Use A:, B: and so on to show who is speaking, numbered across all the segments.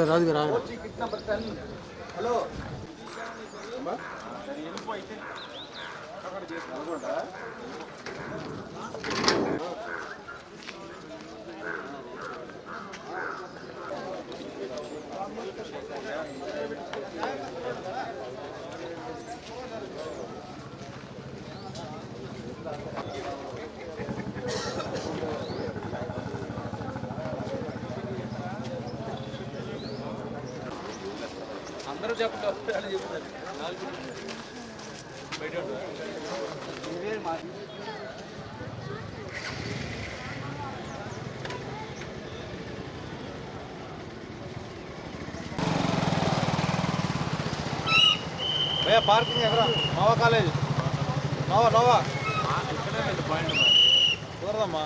A: రాజు రా
B: హలో అందరూ చెప్పండి భయ్యా పార్కింగ్ ఎక్కడ నోవా కాలేజ్ నోవా చూడదమ్మా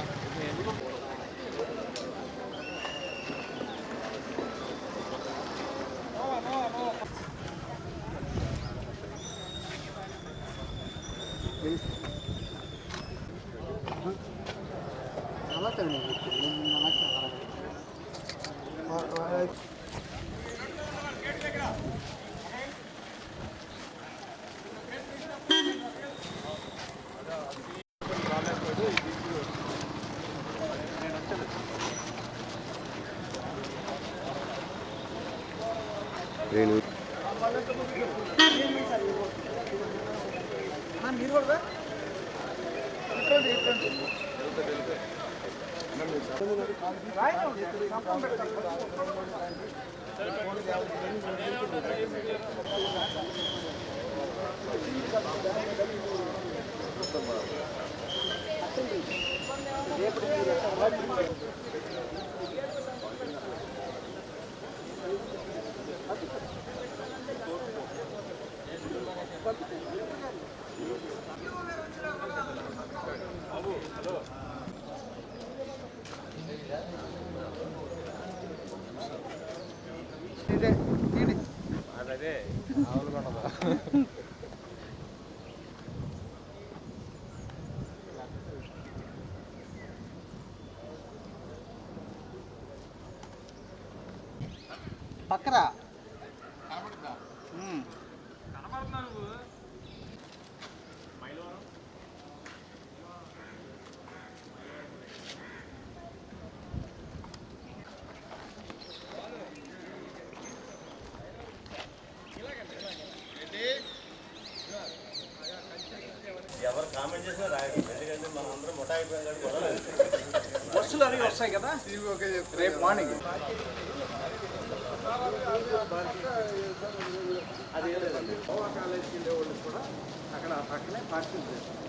B: అదే పక్కరా ఎవరు కామెంట్ చేసినా రాయండి, ఎందుకంటే మనం అందరం ముఠా అయిపోయాం కాబట్టి బస్సులు అవి వస్తాయి కదా రేపు మార్నింగ్. అది ఏం లేదండి, గోవా కాలేజీకి వెళ్ళే వాళ్ళు కూడా అక్కడ పక్కనే పార్కింగ్ చేస్తారు.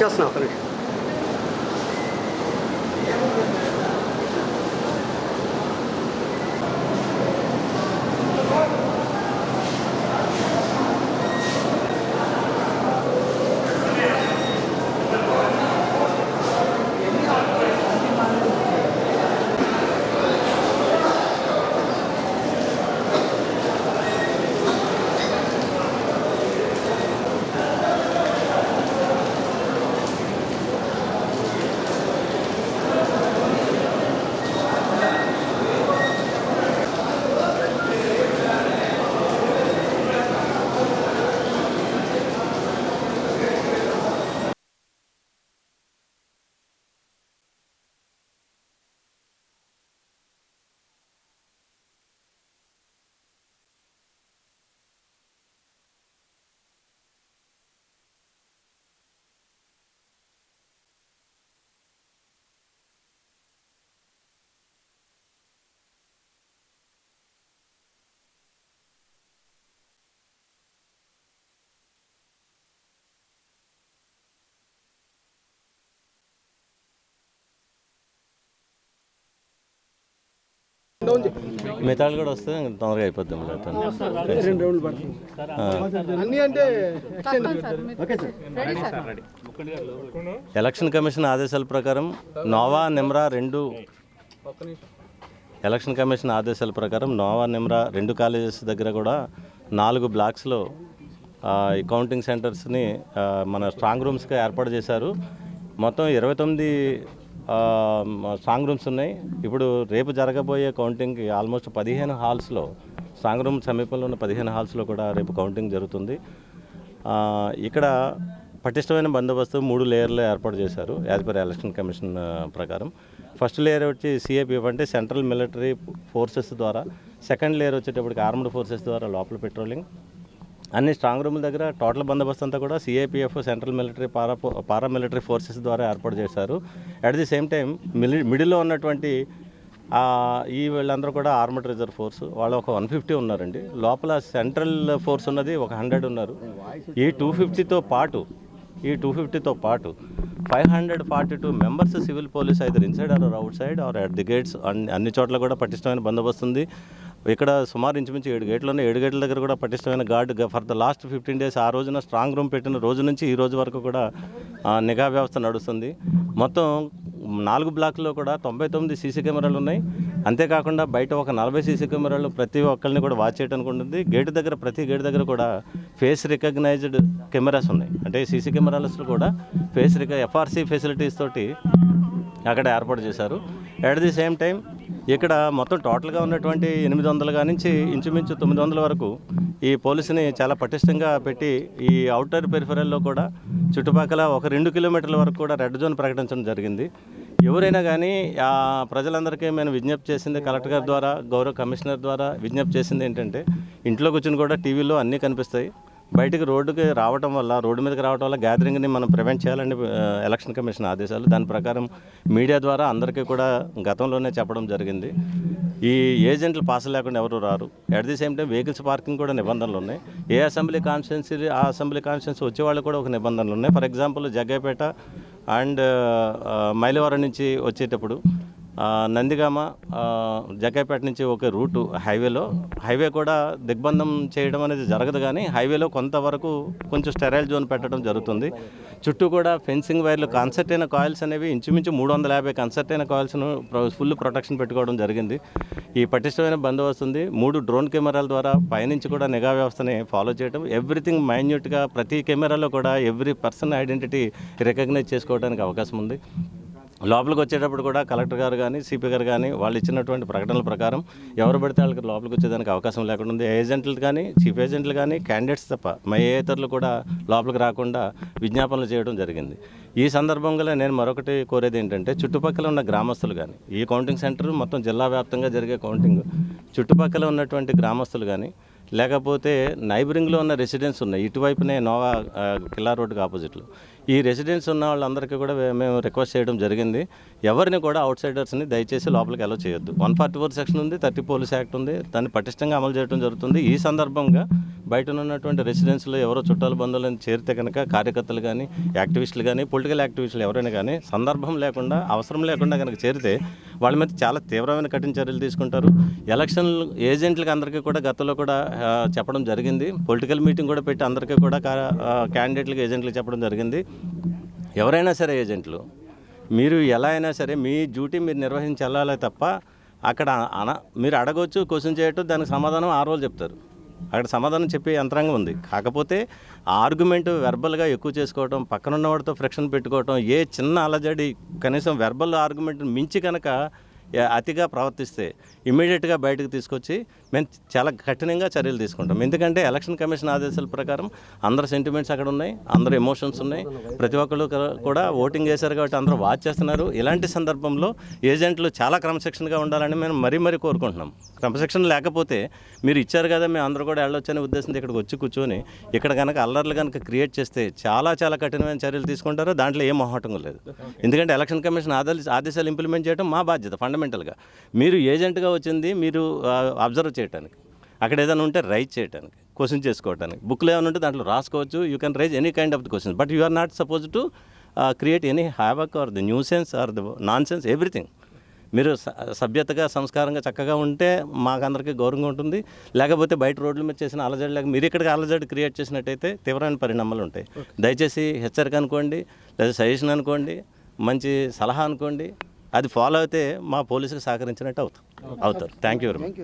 A: వచ్చేస్తున్నాం ఒక నిమిషం.
C: మిగతాలు కూడా వస్తే తొందరగా అయిపోద్ది.
A: 2 రౌండ్లు పడుతుంది అన్నీ అంటే.
C: ఎలక్షన్ కమిషన్ ఆదేశాల ప్రకారం నోవా నిమ్రా రెండు కాలేజెస్ దగ్గర కూడా 4 బ్లాక్స్లో ఈ కౌంటింగ్ సెంటర్స్ని మన స్ట్రాంగ్ రూమ్స్గా ఏర్పాటు చేశారు. మొత్తం 29 స్ట్రాంగ్ రూమ్స్ ఉన్నాయి. ఇప్పుడు రేపు జరగబోయే కౌంటింగ్కి ఆల్మోస్ట్ 15 హాల్స్లో, స్ట్రాంగ్ రూమ్ సమీపంలో ఉన్న 15 హాల్స్లో కూడా రేపు కౌంటింగ్ జరుగుతుంది. ఇక్కడ పటిష్టమైన బందోబస్తు 3 లేయర్లో ఏర్పాటు చేశారు యాజ్ పర్ ఎలక్షన్ కమిషన్ ప్రకారం. ఫస్ట్ లేయర్ వచ్చి సిఏపిఎఫ్ అంటే సెంట్రల్ మిలిటరీ ఫోర్సెస్ ద్వారా, సెకండ్ లేయర్ వచ్చేటప్పటికి ఆర్మ్డ్ ఫోర్సెస్ ద్వారా లోపల పెట్రోలింగ్. అన్ని స్ట్రాంగ్ రూముల దగ్గర టోటల్ బందోబస్తు అంతా కూడా CIPF, central military, paramilitary forces ద్వారా ఏర్పాటు చేశారు. అట్ ది సేమ్ టైం మిడిల్లో ఉన్నటువంటి వీళ్ళందరూ కూడా ఆర్మడ్ రిజర్వ్ ఫోర్స్, వాళ్ళు ఒక 150 ఉన్నారండి. లోపల సెంట్రల్ ఫోర్స్ ఉన్నది ఒక 100 ఉన్నారు. ఈ 250తో పాటు 542 members civil police either inside or outside or at the gates, అన్ని చోట్ల కూడా పటిష్టమైన బందోబస్తు ఉంది. ఇక్కడ సుమారు ఇంచుమించు 7 గేట్లు ఉన్నాయి. 7 గేట్ల దగ్గర కూడా పటిష్టమైన guard for the last 15 days, ఆ రోజున స్ట్రాంగ్ రూమ్ పెట్టిన రోజు నుంచి ఈ రోజు వరకు కూడా నిఘా వ్యవస్థ నడుస్తుంది. మొత్తం 4 బ్లాక్లో కూడా 99 సీసీ కెమెరాలు ఉన్నాయి. అంతేకాకుండా బయట ఒక 40 సీసీ కెమెరాలు ప్రతి ఒక్కరిని కూడా వాచ్ చేయడానికి ఉంటుంది. ప్రతి గేట్ దగ్గర కూడా ఫేస్ రికగ్నైజ్డ్ కెమెరాస్ ఉన్నాయి. అంటే సీసీ కెమెరాస్లో కూడా ఎఫ్ఆర్సీ ఫెసిలిటీస్ తోటి అక్కడ ఏర్పాటు చేశారు. అట్ ది సేమ్ టైం ఇక్కడ మొత్తం టోటల్గా ఉన్నటువంటి 800 నుంచి ఇంచుమించు 900 వరకు ఈ పోలీసుని చాలా పటిష్టంగా పెట్టి, ఈ అవుటర్ పెరిఫెరల్లో కూడా చుట్టుపక్కల ఒక 2 కిలోమీటర్ల వరకు కూడా రెడ్ జోన్ ప్రకటించడం జరిగింది. ఎవరైనా కానీ ప్రజలందరికీ మేము విజ్ఞప్తి చేసింది, కలెక్టర్ గారి ద్వారా, గౌరవ కమిషనర్ ద్వారా విజ్ఞప్తి చేసింది ఏంటంటే, ఇంట్లో కూర్చొని కూడా టీవీలో అన్నీ కనిపిస్తాయి. బయటకు రోడ్డు మీదకి రావడం వల్ల గ్యాదరింగ్ని మనం ప్రివెంట్ చేయాలని ఎలక్షన్ కమిషన్ ఆదేశాలు. దాని ప్రకారం మీడియా ద్వారా అందరికీ కూడా గతంలోనే చెప్పడం జరిగింది. ఈ ఏజెంట్లు పాస్ లేకుండా ఎవరు రారు. At the same time vehicles parking కూడా నిబంధనలు ఉన్నాయి. ఏ అసెంబ్లీ కాన్స్టిట్యున్సీ వచ్చేవాళ్ళు కూడా ఒక నిబంధనలు ఉన్నాయి. For example Jaggayyapeta and Mylavaram నుంచి వచ్చేటప్పుడు నందిగామ, జగ్గైపేట నుంచి ఒక రూటు హైవే కూడా దిగ్బంధం చేయడం అనేది జరగదు. కానీ హైవేలో కొంతవరకు కొంచెం స్టెరైల్ జోన్ పెట్టడం జరుగుతుంది. చుట్టూ కూడా ఫెన్సింగ్ వైర్లు, కన్సర్ట్ అయిన కాయిల్స్ అనేవి ఇంచుమించు 350 కన్సర్ట్ అయిన కాయిల్స్ను ఫుల్ ప్రొటెక్షన్ పెట్టుకోవడం జరిగింది. ఈ పటిష్టమైన బందోబస్తు ఉంది. 3 డ్రోన్ కెమెరాల ద్వారా పైనుంచి కూడా నిఘా వ్యవస్థని ఫాలో చేయడం, ఎవ్రీథింగ్ మైన్యూట్గా ప్రతి కెమెరాలో కూడా ఎవ్రీ పర్సన్ ఐడెంటిటీ రికగ్నైజ్ చేసుకోవడానికి అవకాశం ఉంది. లోపలికి వచ్చేటప్పుడు కూడా కలెక్టర్ గారు కానీ, సిపి గారు కానీ వాళ్ళు ఇచ్చినటువంటి ప్రకటనల ప్రకారం ఎవరు పడితే వాళ్ళకి లోపలికి వచ్చేదానికి అవకాశం లేకుండా ఉంది. ఏజెంట్లు కానీ, చీఫ్ ఏజెంట్లు కానీ, క్యాండిడేట్స్ తప్ప ఇతరులు కూడా లోపలికి రాకుండా విజ్ఞాపనలు చేయడం జరిగింది. ఈ సందర్భంగా నేను మరొకటి కోరేది ఏంటంటే, చుట్టుపక్కల ఉన్న గ్రామస్తులు కానీ, ఈ కౌంటింగ్ సెంటర్ మొత్తం జిల్లా వ్యాప్తంగా జరిగే కౌంటింగ్, చుట్టుపక్కల ఉన్నటువంటి గ్రామస్తులు కానీ, లేకపోతే నైబరింగ్లో ఉన్న రెసిడెన్స్ ఉన్నాయి, ఇటువైపునే నోవా కిల్లా రోడ్డుకి ఆపోజిట్లో, ఈ రెసిడెన్స్ ఉన్న వాళ్ళందరికీ కూడా మేము రిక్వెస్ట్ చేయడం జరిగింది. ఎవరిని కూడా అవుట్ సైడర్స్ని దయచేసి లోపలికి అలో చేయొద్దు. 144 సెక్షన్ ఉంది, 30 పోలీస్ యాక్ట్ ఉంది, దాన్ని పటిష్టంగా అమలు చేయడం జరుగుతుంది. ఈ సందర్భంగా బయట ఉన్నటువంటి రెసిడెన్స్లో ఎవరో చుట్టాలు బంధువులను చేరితే కనుక కార్యకర్తలు కానీ యాక్టివిస్టులు కానీ పొలిటికల్ యాక్టివిస్టులు ఎవరైనా కానీ సందర్భం లేకుండా అవసరం లేకుండా కనుక చేరితే వాళ్ళ మీద చాలా తీవ్రమైన కఠిన చర్యలు తీసుకుంటారు. ఎలక్షన్ ఏజెంట్లకు అందరికీ కూడా గతంలో కూడా చెప్పడం జరిగింది. పొలిటికల్ మీటింగ్ కూడా పెట్టి అందరికీ కూడా క్యాండిడేట్లకు ఏజెంట్లకు చెప్పడం జరిగింది. ఎవరైనా సరే ఏజెంట్లు మీరు ఎలా అయినా సరే మీ డ్యూటీ మీరు నిర్వహించాలే తప్ప అక్కడ మీరు అడగవచ్చు, క్వశ్చన్ చేయటం, దానికి సమాధానం ఆ రోజు చెప్తారు. అక్కడ సమాధానం చెప్పే యంత్రాంగం ఉంది. కాకపోతే ఆర్గ్యుమెంట్ వెర్బల్గా ఎక్కువ చేసుకోవటం, పక్కన ఉన్నవాడితో ఫ్రిక్షన్ పెట్టుకోవటం, ఏ చిన్న అలజడి కనీసం వెర్బల్ ఆర్గ్యుమెంట్ మించి కనుక అతిగా ప్రవర్తిస్తే ఇమ్మీడియట్గా బయటకు తీసుకొచ్చి మేము చాలా కఠినంగా చర్యలు తీసుకుంటాం. ఎందుకంటే ఎలక్షన్ కమిషన్ ఆదేశాల ప్రకారం అందరు సెంటిమెంట్స్ అక్కడ ఉన్నాయి, అందరు ఎమోషన్స్ ఉన్నాయి, ప్రతి ఒక్కరు కూడా ఓటింగ్ చేశారు కాబట్టి అందరూ వాచ్ చేస్తున్నారు. ఇలాంటి సందర్భంలో ఏజెంట్లు చాలా క్రమశిక్షణగా ఉండాలని మేము మరీ కోరుకుంటున్నాం. క్రమశిక్షణ లేకపోతే మీరు ఇచ్చారు కదా మేము అందరూ కూడా వెళ్ళొచ్చనే ఉద్దేశంతో ఇక్కడికి వచ్చి కూర్చొని ఇక్కడ కనుక అల్లర్లు కనుక క్రియేట్ చేస్తే చాలా కఠినమైన చర్యలు తీసుకుంటారు. దాంట్లో ఏం మొహమాటం లేదు. ఎందుకంటే ఎలక్షన్ కమిషన్ ఆదేశాలు ఇంప్లిమెంట్ చేయడం మా బాధ్యత. ఫండమెంటల్గా మీరు ఏజెంట్గా వచ్చింది మీరు అబ్జర్వ్ చేయడానికి, అక్కడ ఏదైనా ఉంటే రైజ్ చేయడానికి, క్వశ్చన్ చేసుకోవడానికి, బుక్లో ఏమైనా ఉంటే దాంట్లో రాసుకోవచ్చు. You can raise any kind of the questions, but you are not suppose to create any havoc or the nuisance or the nonsense everything. మీరు సభ్యతగా సంస్కారంగా చక్కగా ఉంటే మాకందరికీ గౌరవంగా ఉంటుంది. లేకపోతే బయట రోడ్ల మీద చేసిన అలజడి లేక మీరు ఇక్కడికి అలజడి క్రియేట్ చేసినట్టయితే తీవ్రమైన పరిణామాలు ఉంటాయి. దయచేసి హెచ్చరిక అనుకోండి, లేదా సజెషన్ అనుకోండి, మంచి సలహా అనుకోండి, అది ఫాలో అయితే మా పోలీసులకు సహకరించినట్టు అవుతారు. Thank you very much.